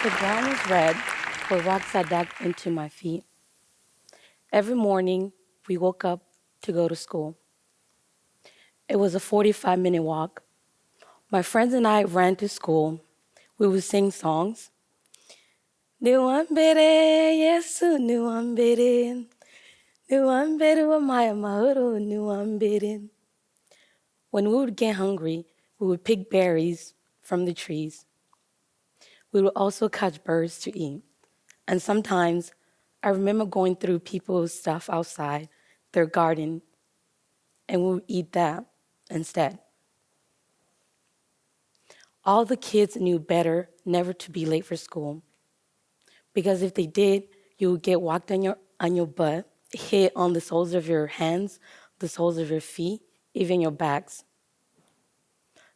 The ground was red where rocks had dug into my feet. Every morning, we woke up to go to school. It was a 45-minute walk. My friends and I ran to school. We would sing songs. Niwambere, Yesu, niwambere. Niwambere wa maya mahoro, niwambere. When we would get hungry, we would pick berries from the trees. We would also catch birds to eat. And sometimes I remember going through people's stuff outside, their garden, and we would eat that instead. All the kids knew better never to be late for school. Because if they did, you would get whacked on your butt, hit on the soles of your hands, the soles of your feet, even your backs.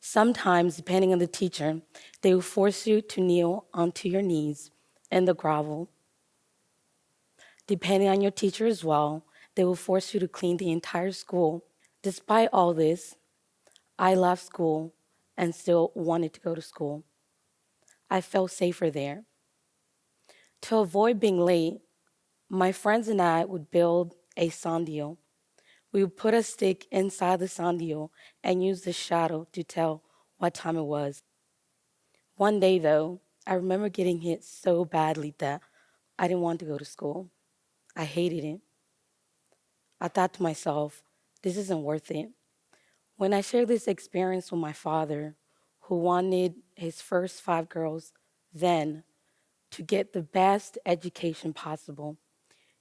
Sometimes, depending on the teacher, they would force you to kneel onto your knees in the gravel. Depending on your teacher as well, they will force you to clean the entire school. Despite all this, I left school and still wanted to go to school. I felt safer there. To avoid being late, my friends and I would build a sundial. We would put a stick inside the sundial and use the shadow to tell what time it was. One day, though, I remember getting hit so badly that I didn't want to go to school. I hated it. I thought to myself, this isn't worth it. When I shared this experience with my father, who wanted his first 5 girls then to get the best education possible,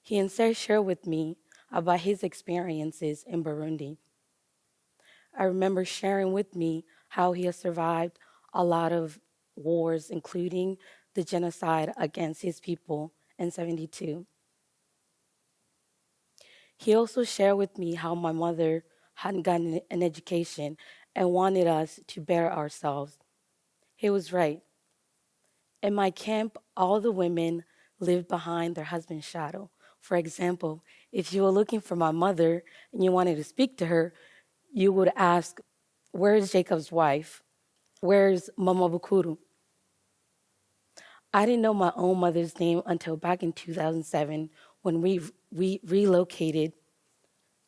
he instead shared with me about his experiences in Burundi. I remember sharing with me how he has survived a lot of wars, including the genocide against his people in 72. He also shared with me how my mother hadn't gotten an education and wanted us to better ourselves. He was right. In my camp, all the women lived behind their husband's shadow. For example, if you were looking for my mother and you wanted to speak to her, you would ask, where's Jacob's wife? Where's Mama Bukuru? I didn't know my own mother's name until back in 2007 when we relocated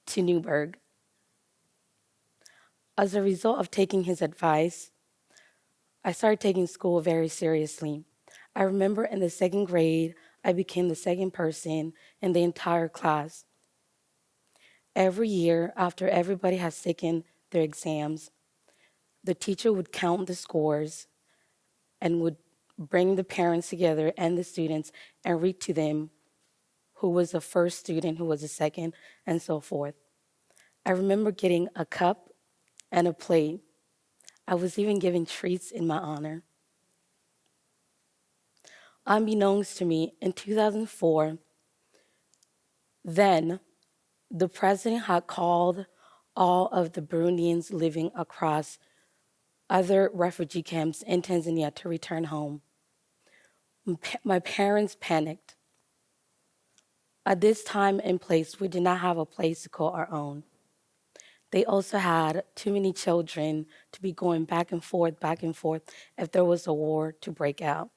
to Newburgh. As a result of taking his advice, I started taking school very seriously. I remember in the 2nd grade, I became the 2nd person in the entire class. Every year, after everybody has taken their exams, the teacher would count the scores and would bring the parents together and the students and read to them who was the first student, who was the second, and so forth. I remember getting a cup and a plate. I was even given treats in my honor. Unbeknownst to me, in 2004, then the president had called all of the Burundians living across other refugee camps in Tanzania to return home. My parents panicked. At this time and place, we did not have a place to call our own. They also had too many children to be going back and forth if there was a war to break out.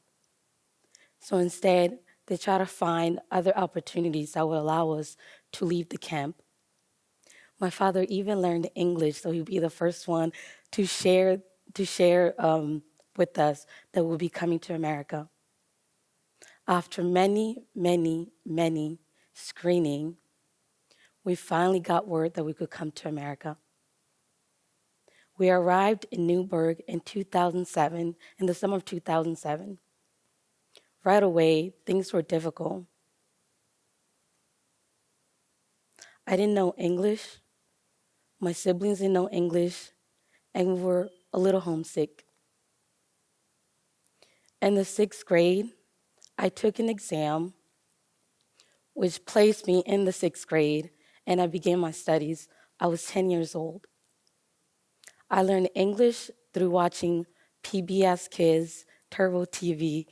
So instead, they tried to find other opportunities that would allow us to leave the camp. My father even learned English, so he'd be the first one to share with us that we'll be coming to America. After many screening, we finally got word that we could come to America. We arrived in Newburgh in 2007, in the summer of 2007. Right away, things were difficult. I didn't know English, my siblings didn't know English, and we were a little homesick. In the 6th grade, I took an exam which placed me in the 6th grade, and I began my studies. I was 10 years old. I learned English through watching PBS Kids, Turbo TV,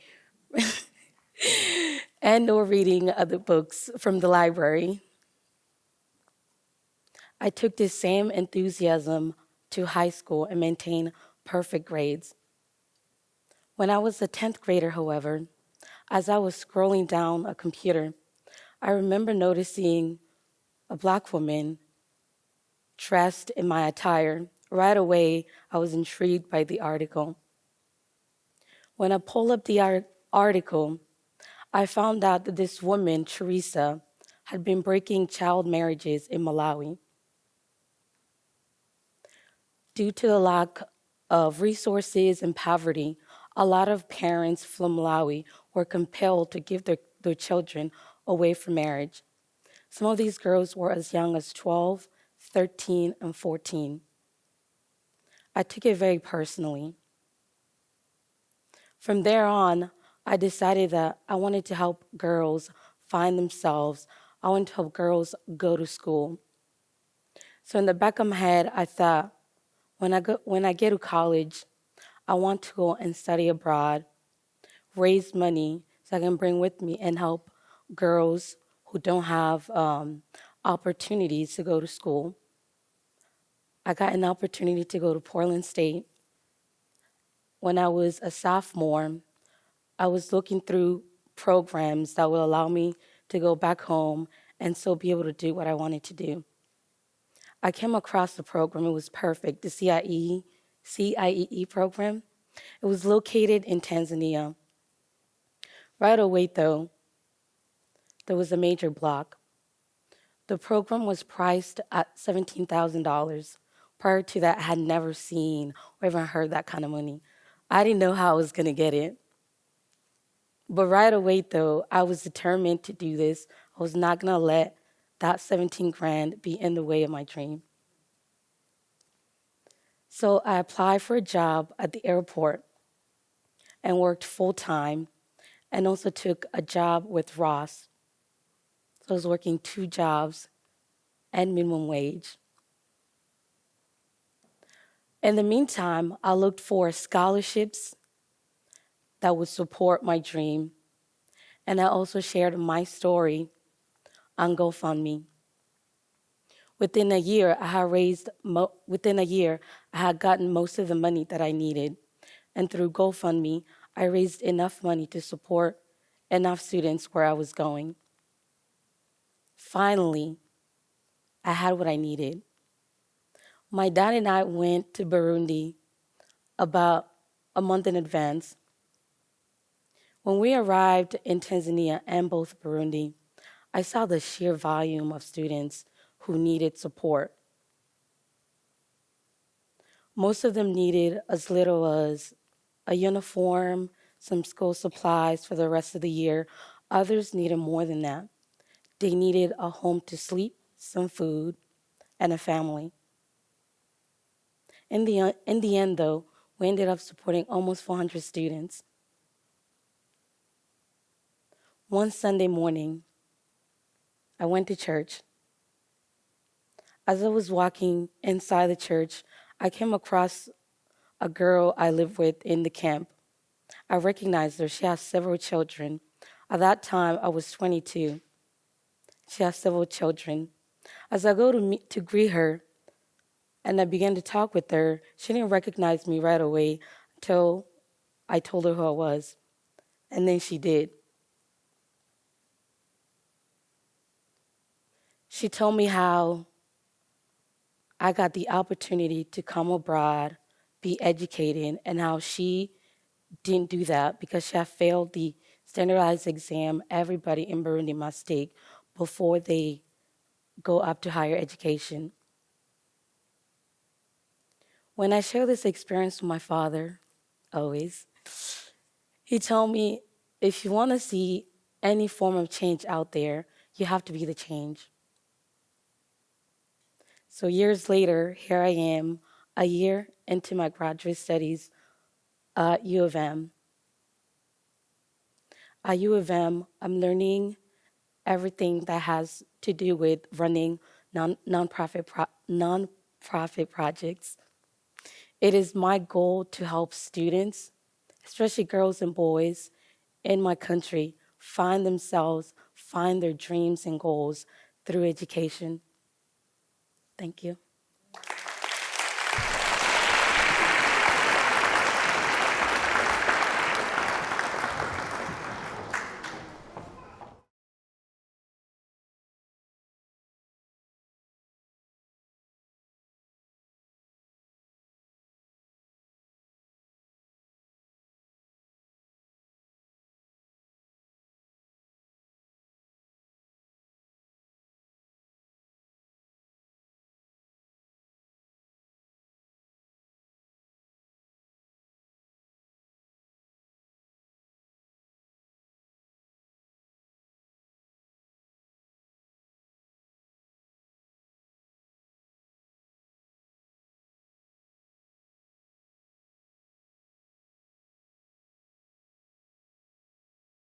and or reading other books from the library. I took this same enthusiasm to high school and maintained perfect grades. When I was a 10th grader, however, As I was scrolling down a computer, I remember noticing a Black woman dressed in my attire. Right away, I was intrigued by the article. When I pulled up the article, I found out that this woman, Teresa, had been breaking child marriages in Malawi. Due to the lack of resources and poverty, a lot of parents from Malawi were compelled to give their children away for marriage. Some of these girls were as young as 12, 13, and 14. I took it very personally. From there on, I decided that I wanted to help girls find themselves. I wanted to help girls go to school. So in the back of my head, I thought, when I get to college, I want to go and study abroad, raise money so I can bring with me and help girls who don't have opportunities to go to school. I got an opportunity to go to Portland State. When I was a sophomore, I was looking through programs that would allow me to go back home and still be able to do what I wanted to do. I came across the program. It was perfect, the CIEE program. It was located in Tanzania. Right away, though, there was a major block. The program was priced at $17,000. Prior to that, I had never seen or even heard that kind of money. I didn't know how I was going to get it. But right away, though, I was determined to do this. I was not going to let that 17 grand be in the way of my dream. So I applied for a job at the airport and worked full-time, and also took a job with Ross. So I was working 2 jobs and minimum wage. In the meantime, I looked for scholarships that would support my dream, and I also shared my story on GoFundMe. Within a year, I had gotten most of the money that I needed, and through GoFundMe, I raised enough money to support enough students where I was going. Finally, I had what I needed. My dad and I went to Burundi about a month in advance. When we arrived in Tanzania and both Burundi, I saw the sheer volume of students who needed support. Most of them needed as little as a uniform, some school supplies for the rest of the year. Others needed more than that. They needed a home to sleep, some food, and a family. In the end, though, we ended up supporting almost 400 students. One Sunday morning, I went to church. As I was walking inside the church, I came across a girl I lived with in the camp. I recognized her. She has several children. At that time, I was 22. She has several children. As I go to greet her, and I began to talk with her, she didn't recognize me right away until I told her who I was. And then she did. She told me how I got the opportunity to come abroad, be educated, and how she didn't do that because she had failed the standardized exam everybody in Burundi must take before they go up to higher education. When I share this experience with my father, always, he told me, if you want to see any form of change out there, you have to be the change. So years later, here I am, a year into my graduate studies at U of M. At U of M, I'm learning everything that has to do with running nonprofit projects. It is my goal to help students, especially girls and boys in my country, find themselves, find their dreams and goals through education. Thank you.